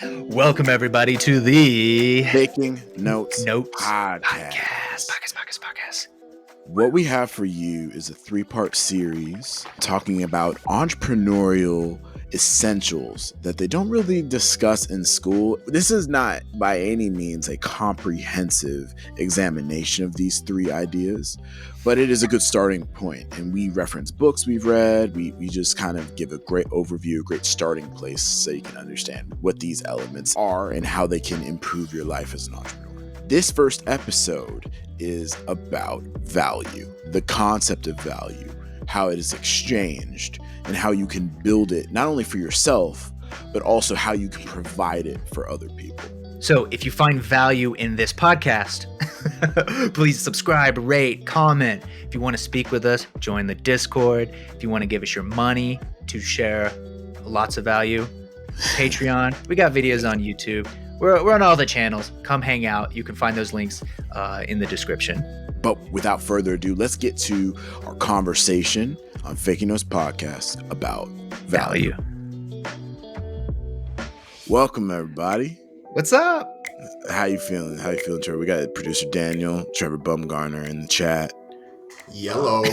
Welcome everybody to the Taking Notes Podcast. Podcast. What we have for you is a 3-part series talking about entrepreneurial essentials that they don't really discuss in school. This is not by any means a comprehensive examination of these 3 ideas, but it is a good starting point. And we reference books we've read. We just kind of give a great overview, a great starting place so you can understand what these elements are and how they can improve your life as an entrepreneur. This first episode is about value, the concept of value, how it is exchanged, and how you can build it not only for yourself, but also how you can provide it for other people. So if you find value in this podcast, please subscribe, rate, comment. If you want to speak with us, join the Discord. If you want to give us your money to share lots of value, Patreon. We got videos on YouTube. We're on all the channels. Come hang out. You can find those links in the description. But without further ado, let's get to our conversation on Faking Notes Podcast about value. Welcome, everybody. What's up? How you feeling? Trevor? We got producer Daniel, Trevor Bumgarner in the chat. Yellow.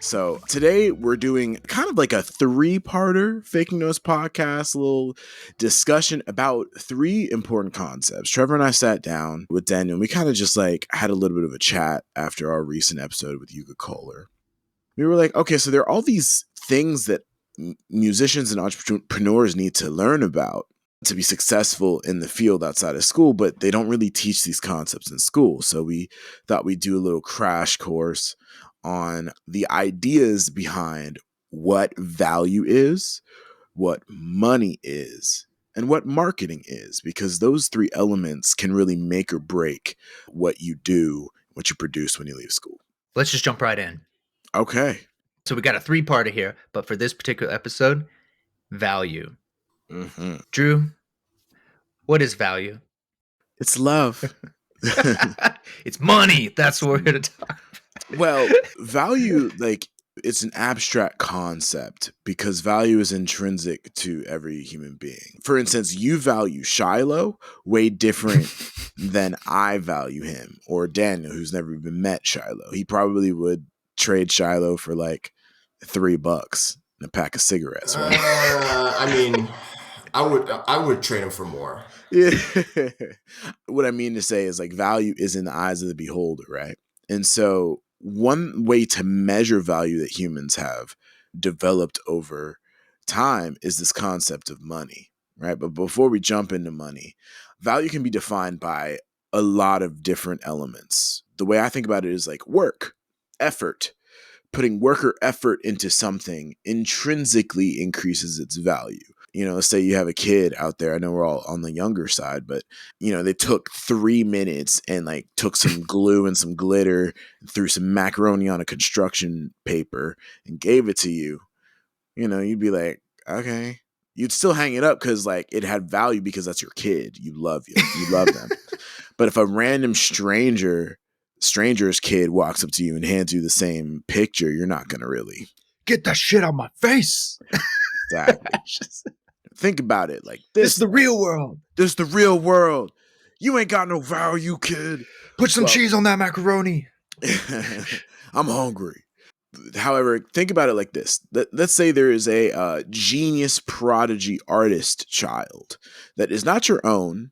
So today we're doing kind of like a 3-parter Faking Notes Podcast, a little discussion about 3 important concepts. Trevor and I sat down with Daniel and we kind of just like had a little bit of a chat after our recent episode with Yuga Kohler. We were like, okay, so there are all these things that musicians and entrepreneurs need to learn about to be successful in the field outside of school, but they don't really teach these concepts in school. So we thought we'd do a little crash course on the ideas behind what value is, what money is, and what marketing is, because those 3 elements can really make or break what you do, what you produce when you leave school. Let's just jump right in. Okay. So we got a 3-parter here, but for this particular episode, value. Mm-hmm. Drew, what is value? It's love. It's money. That's what we're going to talk about. Well, value, like, it's an abstract concept because value is intrinsic to every human being. For instance, you value Shiloh way different than I value him, or Daniel, who's never even met Shiloh. He probably would trade Shiloh for like $3 and a pack of cigarettes, right? I mean, I would trade him for more. Yeah. What I mean to say is, like, value is in the eyes of the beholder, right? And so one way to measure value that humans have developed over time is this concept of money, right? But before we jump into money, value can be defined by a lot of different elements. The way I think about it is like work, effort. Putting work or effort into something intrinsically increases its value. You know, let's say you have a kid out there. I know we're all on the younger side, but, you know, they took 3 minutes and like took some glue and some glitter and threw some macaroni on a construction paper and gave it to you. You know, you'd be like, okay. You'd still hang it up because like it had value because that's your kid. You love them. But if a random stranger's kid walks up to you and hands you the same picture, you're not going to really get that shit out my face. Exactly. Think about it like this. This is the real world. This is the real world. You ain't got no value, kid. Put some cheese on that macaroni. I'm hungry. However, think about it like this. Let's say there is a genius prodigy artist child that is not your own,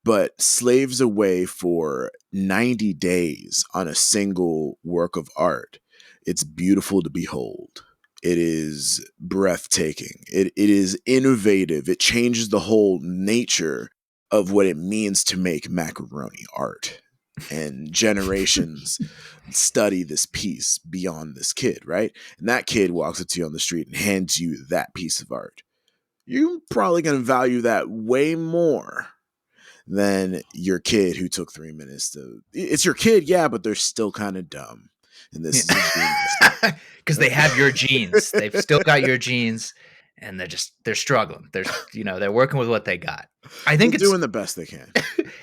but slaves away for 90 days on a single work of art. It's beautiful to behold. It is breathtaking. It is innovative. It changes the whole nature of what it means to make macaroni art. And generations study this piece beyond this kid, right? And that kid walks up to you on the street and hands you that piece of art. You're probably going to value that way more than your kid who took 3 minutes to... It's your kid, yeah, but they're still kind of dumb. And this is because they have your genes. They've still got your genes, and they're struggling. They're working with what they got. I think they're doing the best they can.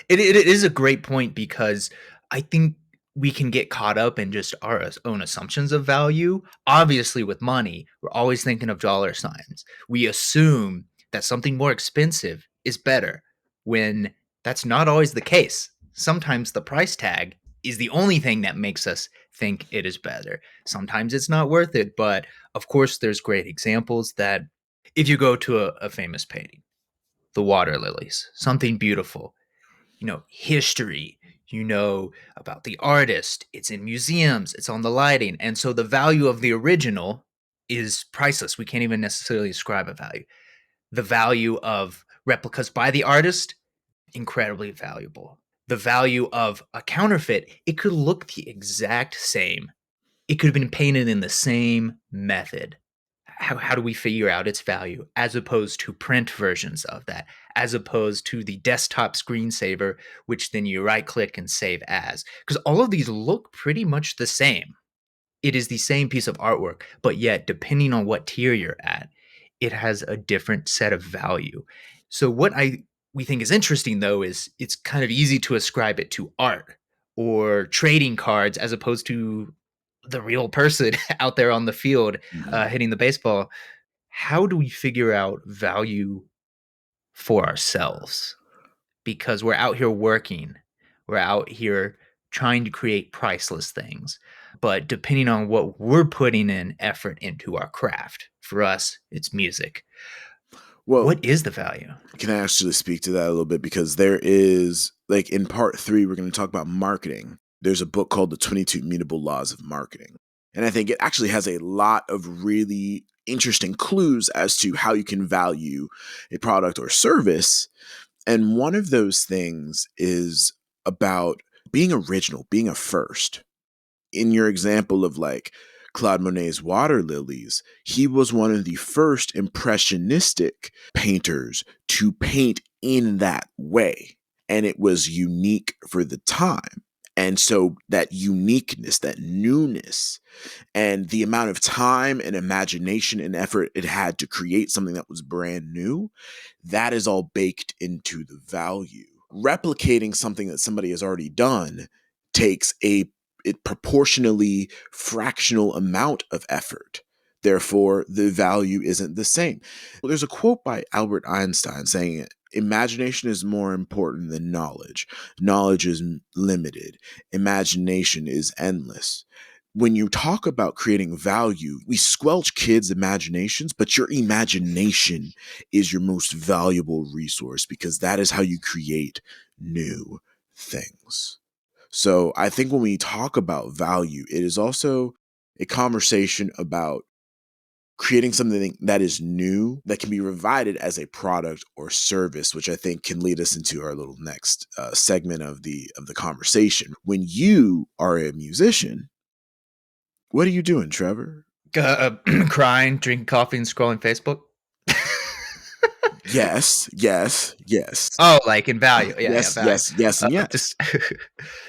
It is a great point because I think we can get caught up in just our own assumptions of value. Obviously, with money, we're always thinking of dollar signs. We assume that something more expensive is better, when that's not always the case. Sometimes the price tag is the only thing that makes us think it is better. Sometimes it's not worth it, but of course, there's great examples that if you go to a famous painting, the water lilies, something beautiful, history, about the artist, it's in museums, it's on the lighting. And so the value of the original is priceless. We can't even necessarily ascribe a value. The value of replicas by the artist, incredibly valuable. The value of a counterfeit, it could look the exact same. It could have been painted in the same method. How do we figure out its value as opposed to print versions of that, as opposed to the desktop screensaver, which then you right click and save as? Because all of these look pretty much the same. It is the same piece of artwork, but yet, depending on what tier you're at, it has a different set of value. So, what we think is interesting, though, is it's kind of easy to ascribe it to art or trading cards as opposed to the real person out there on the field hitting the baseball. How do we figure out value for ourselves? Because we're out here working, we're out here trying to create priceless things. But depending on what we're putting in effort into our craft, for us, it's music. Well, What is the value? can I actually speak to that a little bit? Because there is, like, in part 3, we're going to talk about marketing. There's a book called The 22 Immutable Laws of Marketing. And I think it actually has a lot of really interesting clues as to how you can value a product or service. And one of those things is about being original, being a first. In your example of like Claude Monet's water lilies, he was one of the first impressionistic painters to paint in that way. And it was unique for the time. And so that uniqueness, that newness, and the amount of time and imagination and effort it had to create something that was brand new, that is all baked into the value. Replicating something that somebody has already done takes a proportionally fractional amount of effort. Therefore, the value isn't the same. Well, there's a quote by Albert Einstein saying, imagination is more important than knowledge. Knowledge is limited. Imagination is endless. When you talk about creating value, we squelch kids' imaginations, but your imagination is your most valuable resource because that is how you create new things. So I think when we talk about value, it is also a conversation about creating something that is new that can be provided as a product or service, which I think can lead us into our little next segment of the conversation. When you are a musician, what are you doing, Trevor? Crying, drinking coffee, and scrolling Facebook. Yes. Oh, like in value. Yeah, Yes, value. yes, yes, and yes. Just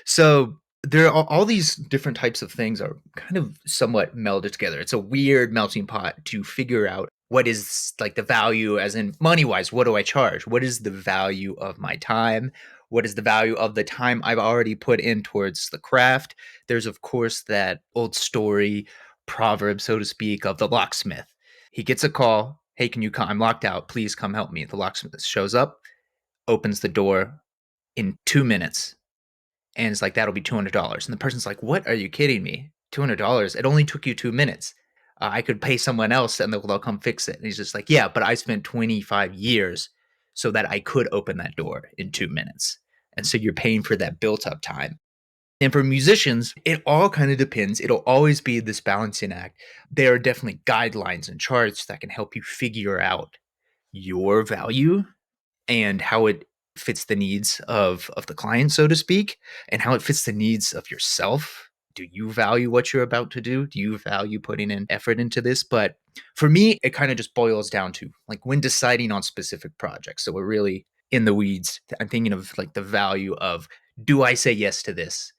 so there are all these different types of things are kind of somewhat melded together. It's a weird melting pot to figure out what is like the value, as in money wise. What do I charge? What is the value of my time? What is the value of the time I've already put in towards the craft? There's, of course, that old story, proverb, so to speak, of the locksmith. He gets a call. Hey, can you come? I'm locked out. Please come help me. The locksmith shows up, opens the door in 2 minutes, and it's like, that'll be $200. And the person's like, what? Are you kidding me? $200? It only took you 2 minutes. I could pay someone else and they'll come fix it. And he's just like, yeah, but I spent 25 years so that I could open that door in 2 minutes. And so you're paying for that built up time. And for musicians, it all kind of depends. It'll always be this balancing act. There are definitely guidelines and charts that can help you figure out your value and how it fits the needs of the client, so to speak, and how it fits the needs of yourself. Do you value what you're about to do? Do you value putting in effort into this? But for me, it kind of just boils down to like when deciding on specific projects. So we're really in the weeds. I'm thinking of like the value of, do I say yes to this?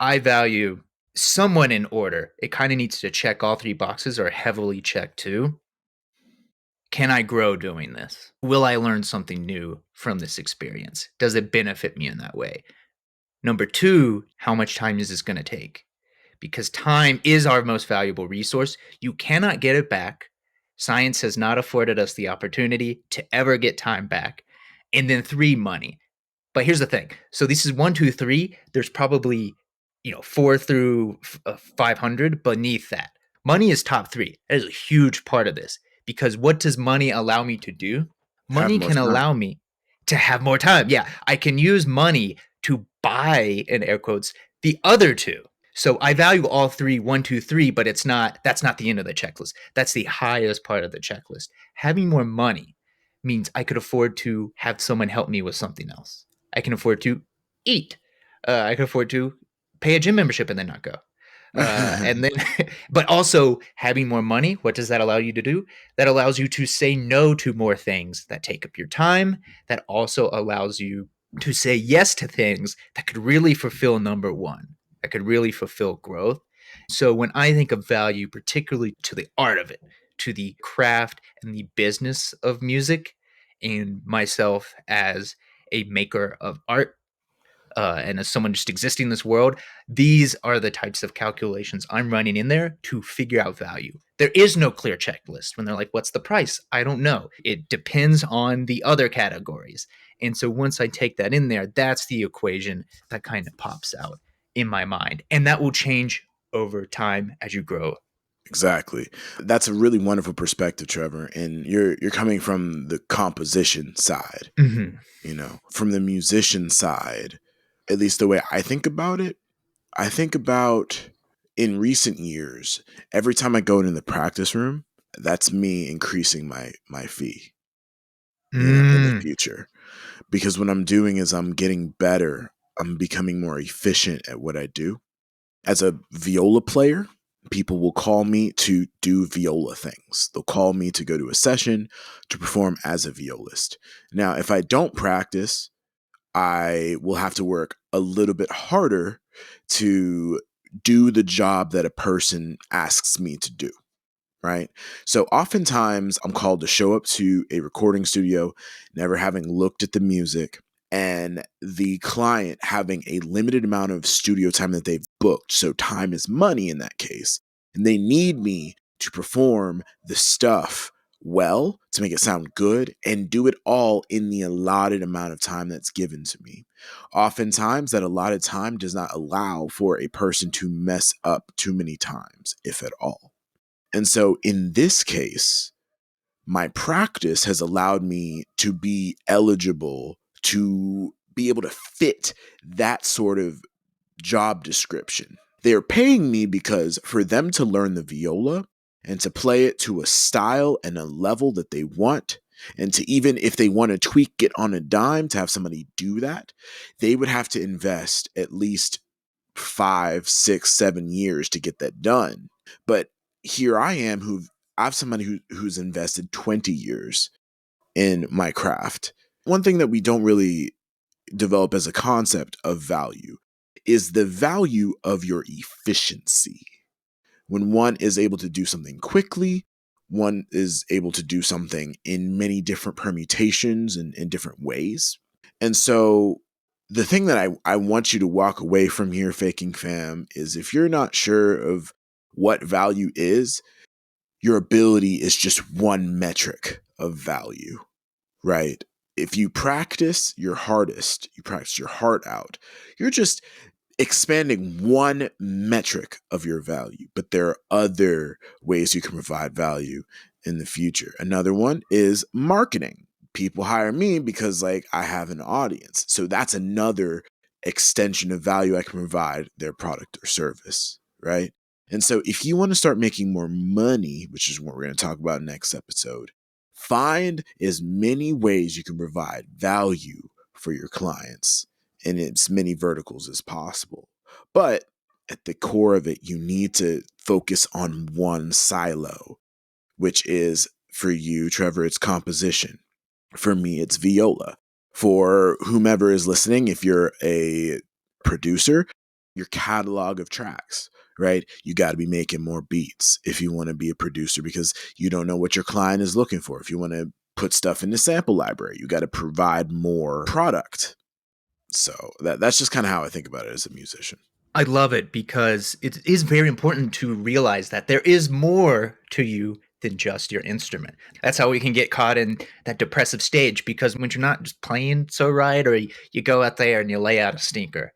I value someone in order. It kind of needs to check all three boxes or heavily check two. Can I grow doing this? Will I learn something new from this experience? Does it benefit me in that way? Number two, how much time is this going to take? Because time is our most valuable resource. You cannot get it back. Science has not afforded us the opportunity to ever get time back. And then 3, money. But here's the thing. So this is 1, 2, 3. There's probably 4 through 500 beneath that. Money is top 3. That is a huge part of this because what does money allow me to do? Have Money more can time. allow me to have more time. Yeah, I can use money to buy, in air quotes, the other 2. So I value all 3, 1, 2, 3, but that's not the end of the checklist. That's the highest part of the checklist. Having more money means I could afford to have someone help me with something else. I can afford to eat. I can afford to pay a gym membership and then not go. And then, but also having more money, what does that allow you to do? That allows you to say no to more things that take up your time. That also allows you to say yes to things that could really fulfill number 1, that could really fulfill growth. So when I think of value, particularly to the art of it, to the craft and the business of music, and myself as a maker of art, and as someone just existing in this world, these are the types of calculations I'm running in there to figure out value. There is no clear checklist when they're like, what's the price? I don't know. It depends on the other categories. And so once I take that in there, that's the equation that kind of pops out in my mind. And that will change over time as you grow. Exactly. That's a really wonderful perspective, Trevor. And you're coming from the composition side, Mm-hmm. from the musician side. At least the way I think about it, I think about in recent years, every time I go into the practice room, that's me increasing my fee, in the Mm. future. Because what I'm doing is I'm getting better. I'm becoming more efficient at what I do. As a viola player, people will call me to do viola things. They'll call me to go to a session to perform as a violist. Now, if I don't practice, I will have to work a little bit harder to do the job that a person asks me to do. Right. So oftentimes I'm called to show up to a recording studio, never having looked at the music, and the client having a limited amount of studio time that they've booked. So time is money in that case. And they need me to perform the stuff well to make it sound good and do it all in the allotted amount of time that's given to me. Oftentimes, that allotted time does not allow for a person to mess up too many times, if at all. And so in this case, my practice has allowed me to be eligible to be able to fit that sort of job description. They're paying me because for them to learn the viola and to play it to a style and a level that they want, and to even if they want to tweak it on a dime to have somebody do that, they would have to invest at least 5, 6, 7 years to get that done. But here I am, I have somebody who's invested 20 years in my craft. One thing that we don't really develop as a concept of value is the value of your efficiency. When one is able to do something quickly, one is able to do something in many different permutations and in different ways. And so the thing that I want you to walk away from here, Faking Fam, is if you're not sure of what value is, your ability is just one metric of value, right? If you practice your hardest, you practice your heart out, you're just expanding one metric of your value, but there are other ways you can provide value in the future. Another one is marketing. People hire me because I have an audience. So that's another extension of value I can provide their product or service, right? And so if you want to start making more money, which is what we're going to talk about next episode, find as many ways you can provide value for your clients in as many verticals as possible. But at the core of it, you need to focus on one silo, which is for you, Trevor, it's composition. For me, it's viola. For whomever is listening, if you're a producer, your catalog of tracks, right? You got to be making more beats if you want to be a producer because you don't know what your client is looking for. If you want to put stuff in the sample library, you got to provide more product. So that's just kind of how I think about it as a musician. I love it because it is very important to realize that there is more to you than just your instrument. That's how we can get caught in that depressive stage, because when you're not just playing so right, or you go out there and you lay out a stinker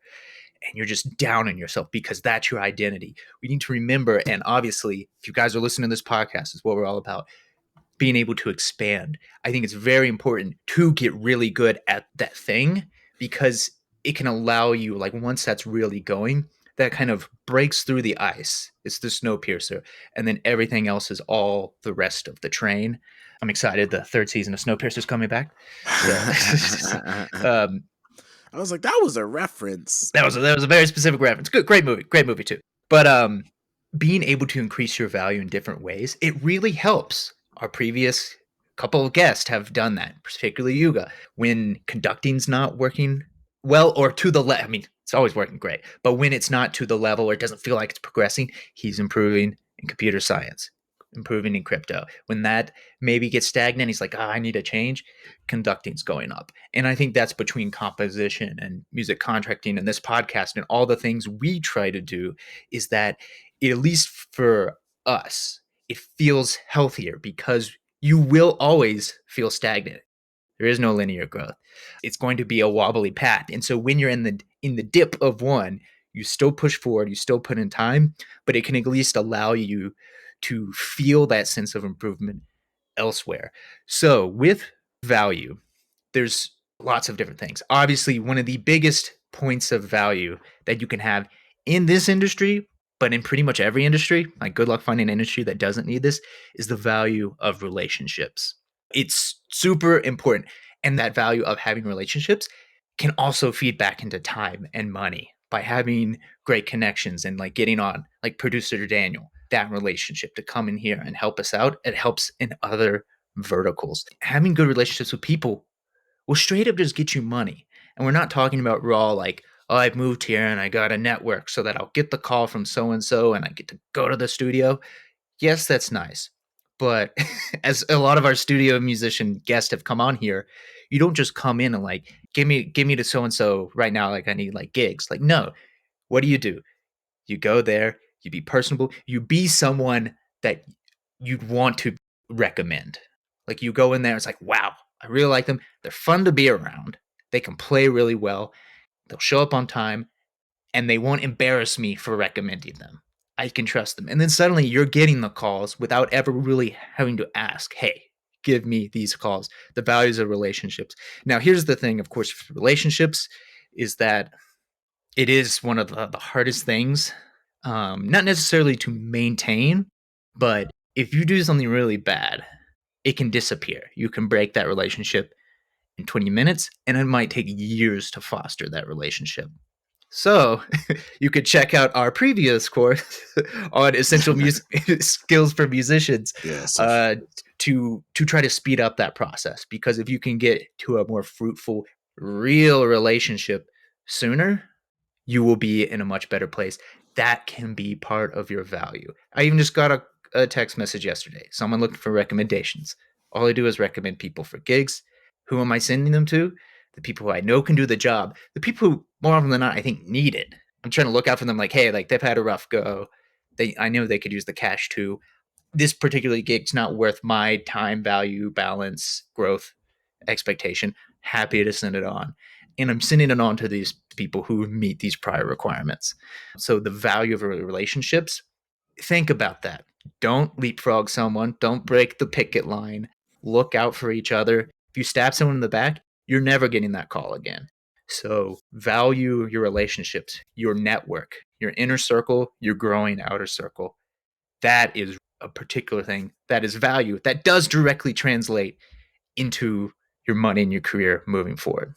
and you're just down on yourself because that's your identity. We need to remember, and obviously, if you guys are listening to this podcast, is what we're all about, being able to expand. I think it's very important to get really good at that thing, because it can allow you, like, once that's really going, that kind of breaks through the ice. It's the snow piercer. And then everything else is all the rest of the train. I'm excited. The third season of Snowpiercer's coming back. So I was like, that was a reference. that was a very specific reference. Good, great movie too. But being able to increase your value in different ways, it really helps. Our previous couple of guests have done that, particularly Yuga. When conducting's not working well, or to the level, I mean, it's always working great, but when it's not to the level, or it doesn't feel like it's progressing, he's improving in computer science, improving in crypto. When that maybe gets stagnant, he's like, I need a change. Conducting's going up. And I think that's between composition and music contracting and this podcast and all the things we try to do, is that, at least for us, it feels healthier, because you will always feel stagnant. There is no linear growth. It's going to be a wobbly path. And so when you're in the dip of one, you still push forward, you still put in time, but it can at least allow you to feel that sense of improvement elsewhere. So with value, there's lots of different things. Obviously, one of the biggest points of value that you can have in this industry, but in pretty much every industry, like, good luck finding an industry that doesn't need this, is the value of relationships. It's super important. And that value of having relationships can also feed back into time and money by having great connections and, like, getting on, like, producer Daniel, that relationship to come in here and help us out. It helps in other verticals. Having good relationships with people will straight up just get you money. And we're not talking about raw, like, oh, I've moved here and I got a network so that I'll get the call from so and so and I get to go to the studio. Yes, that's nice. But as a lot of our studio musician guests have come on here, you don't just come in and, like, give me to so and so right now, like, I need, like, gigs. Like, no. What do? You go there, you be personable, you be someone that you'd want to recommend. Like, you go in there, it's like, wow, I really like them. They're fun to be around. They can play really well. They'll show up on time, and they won't embarrass me for recommending them. I can trust them. And then suddenly you're getting the calls without ever really having to ask, hey, give me these calls. The values of relationships. Now, here's the thing, of course, for relationships, is that it is one of the hardest things, not necessarily to maintain, but if you do something really bad, it can disappear. You can break that relationship in 20 minutes, and it might take years to foster that relationship. So you could check out our previous course on essential skills for musicians, Yeah, so to try to speed up that process. Because if you can get to a more fruitful, real relationship sooner, you will be in a much better place. That can be part of your value. I even just got a text message yesterday. Someone looking for recommendations. All I do is recommend people for gigs. Who am I sending them to? The people who I know can do the job. The people who, more often than not, I think need it. I'm trying to look out for them, like, hey, like, they've had a rough go. I know they could use the cash too. This particular gig's not worth my time, value, balance, growth, expectation. Happy to send it on. And I'm sending it on to these people who meet these prior requirements. So the value of relationships, think about that. Don't leapfrog someone. Don't break the picket line. Look out for each other. If you stab someone in the back, you're never getting that call again. So value your relationships, your network, your inner circle, your growing outer circle. That is a particular thing that is value that does directly translate into your money and your career moving forward.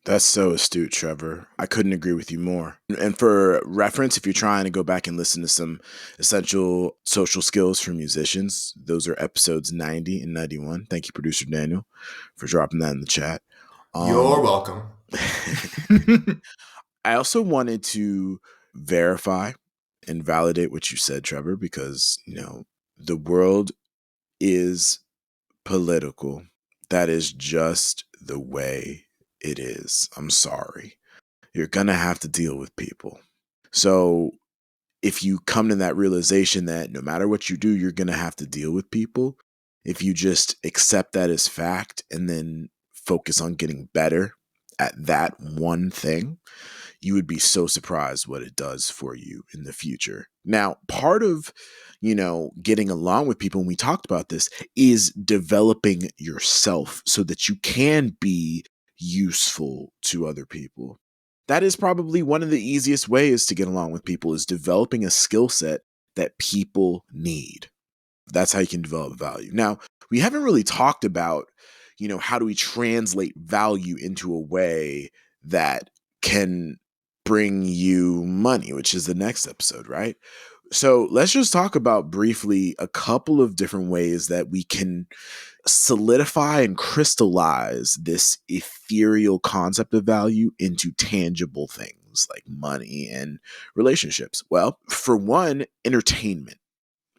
that's so astute, Trevor. I couldn't agree with you more. And for reference, if you're trying to go back and listen to some essential social skills for musicians, those are episodes 90 and 91. Thank you, producer Daniel, for dropping that in the chat. You're welcome. I also wanted to verify and validate what you said, Trevor, because, the world is political. That is just the way it is. I'm sorry. You're going to have to deal with people. So if you come to that realization that no matter what you do, you're going to have to deal with people, if you just accept that as fact and then focus on getting better at that one thing, you would be so surprised what it does for you in the future. Now, part of, getting along with people, and we talked about this, is developing yourself so that you can be useful to other people. That is probably one of the easiest ways to get along with people, is developing a skill set that people need. That's how you can develop value. Now, we haven't really talked about, how do we translate value into a way that can bring you money, which is the next episode, right? So let's just talk about briefly a couple of different ways that we can solidify and crystallize this ethereal concept of value into tangible things like money and relationships. Well, for one, entertainment.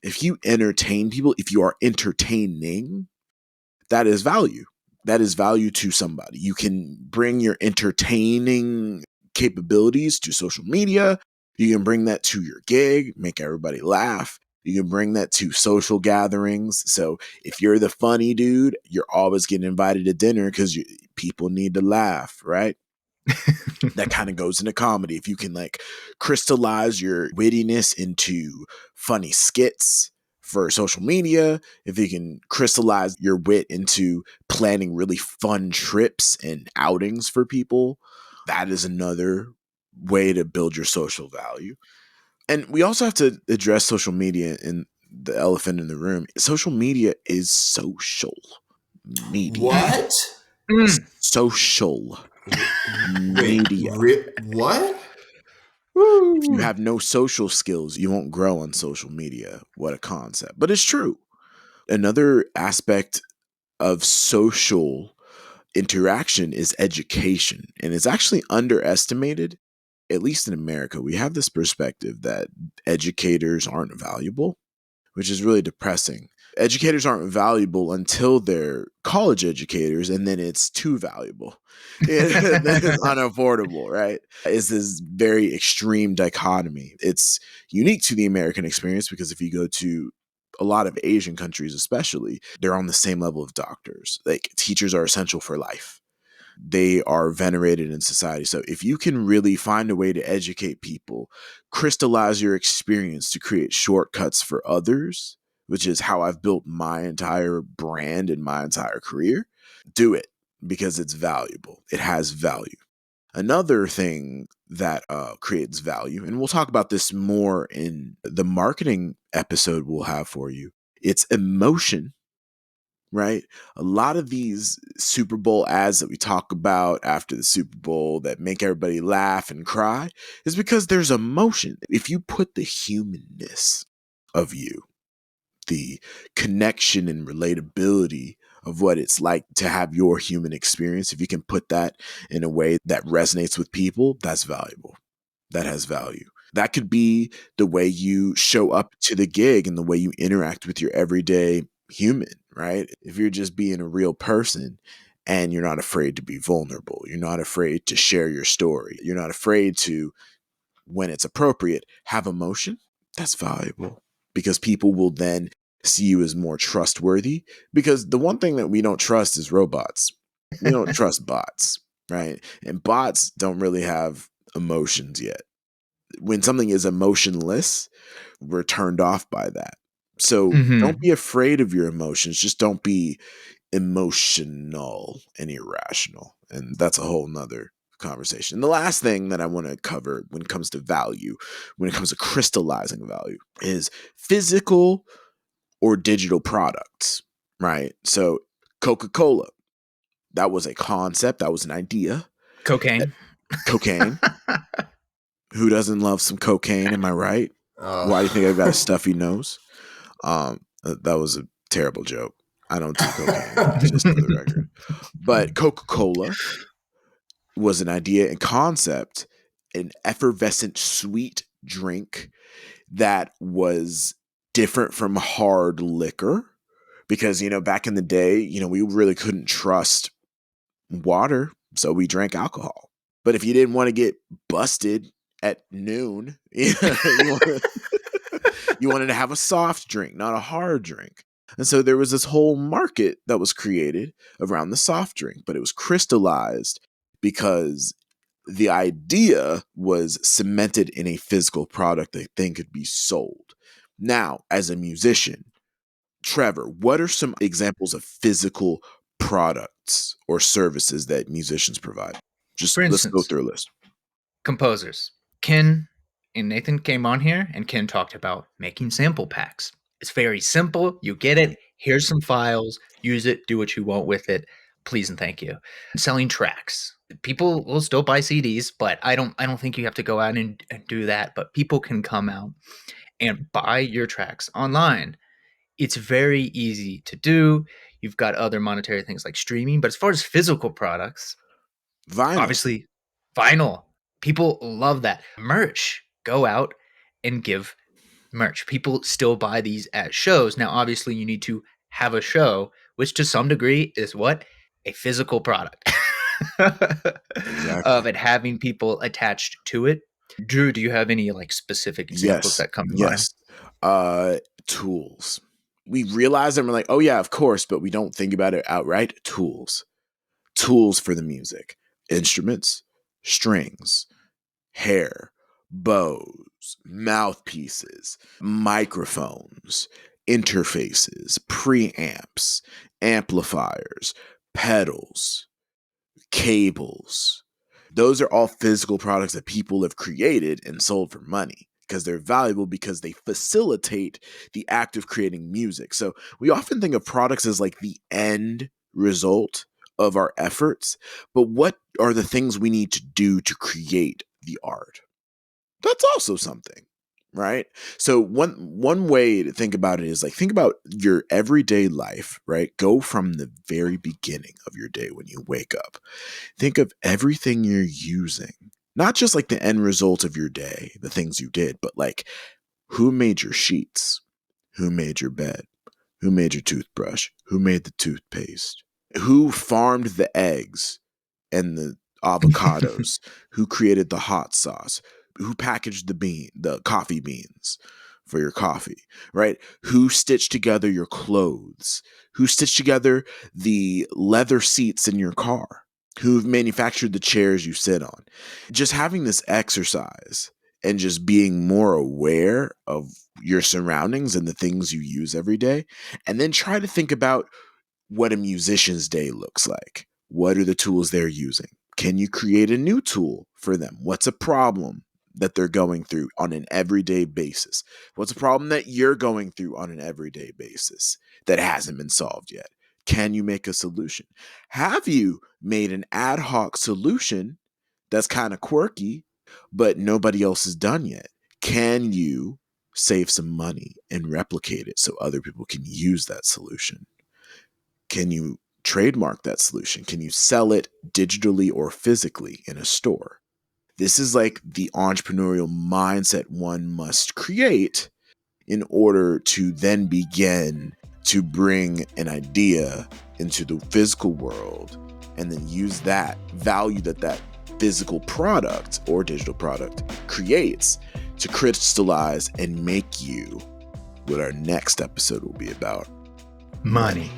If you entertain people, if you are entertaining, that is value. That is value to somebody. You can bring your entertaining capabilities to social media. You can bring that to your gig, make everybody laugh. You can bring that to social gatherings. So if you're the funny dude, you're always getting invited to dinner because people need to laugh, right? That kind of goes into comedy. If you can crystallize your wittiness into funny skits for social media, if you can crystallize your wit into planning really fun trips and outings for people, that is another way to build your social value. And we also have to address social media and the elephant in the room. Social media is social media. What? Social Wait, media. what? If you have no social skills, you won't grow on social media. What a concept. But it's true. Another aspect of social interaction is education. And it's actually underestimated, at least in America. We have this perspective that educators aren't valuable, which is really depressing. Educators aren't valuable until they're college educators, and then it's too valuable. Then it's unaffordable, right? It's this very extreme dichotomy. It's unique to the American experience because if you go to a lot of Asian countries, especially, they're on the same level of doctors. Like, teachers are essential for life. They are venerated in society. So if you can really find a way to educate people, crystallize your experience to create shortcuts for others, which is how I've built my entire brand and my entire career, do it because it's valuable. It has value. Another thing that creates value, and we'll talk about this more in the marketing episode we'll have for you, it's emotion. Right? A lot of these Super Bowl ads that we talk about after the Super Bowl that make everybody laugh and cry is because there's emotion. If you put the humanness of you, the connection and relatability of what it's like to have your human experience, if you can put that in a way that resonates with people, that's valuable. That has value. That could be the way you show up to the gig and the way you interact with your everyday human, right? If you're just being a real person and you're not afraid to be vulnerable, you're not afraid to share your story, you're not afraid to, when it's appropriate, have emotion, that's valuable because people will then see you as more trustworthy. Because the one thing that we don't trust is robots. We don't trust bots, right? And bots don't really have emotions yet. When something is emotionless, we're turned off by that. So don't be afraid of your emotions. Just don't be emotional and irrational. And that's a whole nother conversation. The last thing that I want to cover when it comes to value, when it comes to crystallizing value, is physical or digital products, right? So Coca-Cola, that was a concept, that was an idea. Cocaine. Cocaine. Who doesn't love some cocaine? Am I right? Oh. Why do you think I've got a stuffy nose? That was a terrible joke. I don't do cocaine, just for the record. But Coca-Cola was an idea and concept, an effervescent sweet drink that was different from hard liquor. Because, back in the day, we really couldn't trust water, so we drank alcohol. But if you didn't want to get busted at noon. you wanted to have a soft drink, not a hard drink. And so there was this whole market that was created around the soft drink, but it was crystallized because the idea was cemented in a physical product that then could be sold. Now, as a musician, Trevor, what are some examples of physical products or services that musicians provide? For Let's go instance, through a list. composers. Ken and Nathan came on here, and Ken talked about making sample packs. It's very simple. You get it. Here's some files. Use it. Do what you want with it. Please and thank you. Selling tracks. People will still buy CDs, but I don't think you have to go out and do that. But people can come out and buy your tracks online. It's very easy to do. You've got other monetary things like streaming, but as far as physical products, Vinyl. obviously vinyl. People love that. Merch. Go out and give merch. People still buy these at shows. Now, obviously, you need to have a show, which to some degree is what? A physical product. Exactly. Of it having people attached to it. Drew, do you have any like specific examples that come to mind? Tools. We realize that we're like, oh yeah, of course, but we don't think about it outright. Tools for the music, instruments, strings, hair, bows, mouthpieces, microphones, interfaces, preamps, amplifiers, pedals, cables. Those are all physical products that people have created and sold for money because they're valuable because they facilitate the act of creating music. So we often think of products as like the end result of our efforts, but what are the things we need to do to create the art? That's also something, right? So one way to think about it is like think about your everyday life, right? Go from the very beginning of your day when you wake up. Think of everything you're using, not just like the end result of your day, the things you did, but like who made your sheets? Who made your bed? Who made your toothbrush? Who made the toothpaste? Who farmed the eggs and the avocados? Who created the hot sauce? Who packaged the coffee beans for your coffee, right? Who stitched together your clothes? Who stitched together the leather seats in your car? Who manufactured the chairs you sit on? Just having this exercise and just being more aware of your surroundings and the things you use every day, and then try to think about what a musician's day looks like. What are the tools they're using? Can you create a new tool for them? What's a problem that they're going through on an everyday basis? What's a problem that you're going through on an everyday basis that hasn't been solved yet? Can you make a solution? Have you made an ad hoc solution that's kind of quirky, but nobody else has done yet? Can you save some money and replicate it so other people can use that solution? Can you trademark that solution? Can you sell it digitally or physically in a store? This is like the entrepreneurial mindset one must create in order to then begin to bring an idea into the physical world and then use that value that physical product or digital product creates to crystallize and make you what our next episode will be about. Money.